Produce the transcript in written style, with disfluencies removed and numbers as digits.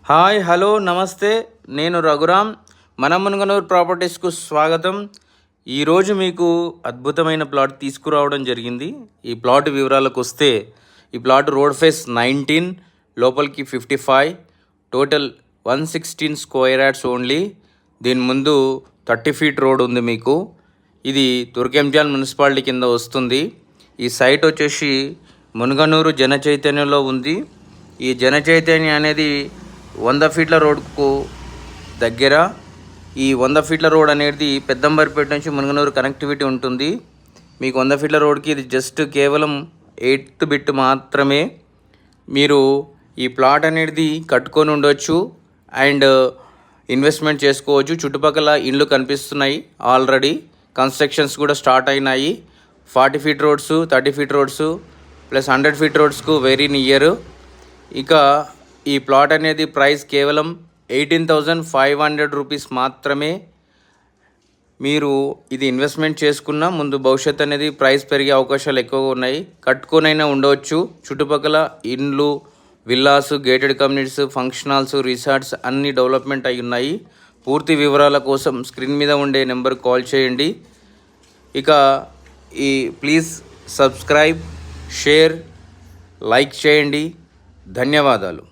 Hi hello నమస్తే, నేను రఘురామ్. మన మునగనూరు ప్రాపర్టీస్కు స్వాగతం. ఈరోజు మీకు అద్భుతమైన ప్లాట్ తీసుకురావడం జరిగింది. ఈ ప్లాట్ వివరాలకు వస్తే, ఈ ప్లాట్ రోడ్ ఫేస్ 19, లోపలికి 55, టోటల్ 116 స్క్వేర్ యార్డ్స్ ఓన్లీ. దీని ముందు 30 ఫీట్ రోడ్ ఉంది మీకు. ఇది తుర్కెంజాన్ మున్సిపాలిటీ కింద వస్తుంది. ఈ సైట్ వచ్చేసి మునగనూరు జన చైతన్యంలో ఉంది. ఈ జన చైతన్య అనేది 100 ఫీట్ల రోడ్కు దగ్గర. ఈ 100 ఫీట్ల రోడ్ అనేది పెద్దంబరిపేట నుంచి మునగనూరు కనెక్టివిటీ ఉంటుంది. మీకు 100 ఫీట్ల రోడ్కి ఇది జస్ట్ కేవలం 8th బిట్ మాత్రమే. మీరు ఈ ప్లాట్ అనేది కట్టుకొని ఉండొచ్చు అండ్ ఇన్వెస్ట్మెంట్ చేసుకోవచ్చు. చుట్టుపక్కల ఇండ్లు కనిపిస్తున్నాయి, ఆల్రెడీ కన్స్ట్రక్షన్స్ కూడా స్టార్ట్ అయినాయి. 40 feet roads, 30 feet roads plus 100 feet రోడ్స్కు వెరీ నియర్. ఇక ఈ ప్లాట్ అనేది ప్రైస్ కేవలం 18,500 రూపీస్ మాత్రమే. మీరు ఇది ఇన్వెస్ట్మెంట్ చేసుకున్న ముందు భవిష్యత్ అనేది ప్రైస్ పెరిగే అవకాశాలు ఎక్కువగా ఉన్నాయి. కట్టుకొనైనా ఉండవచ్చు. చుట్టుపక్కల ఇండ్లు, villas, gated communities, function halls, resorts అన్నీ డెవలప్మెంట్ అయి ఉన్నాయి. పూర్తి వివరాల కోసం స్క్రీన్ మీద ఉండే నెంబర్ కాల్ చేయండి. ఇక ప్లీజ్ సబ్స్క్రైబ్, షేర్, లైక్ చేయండి. ధన్యవాదాలు.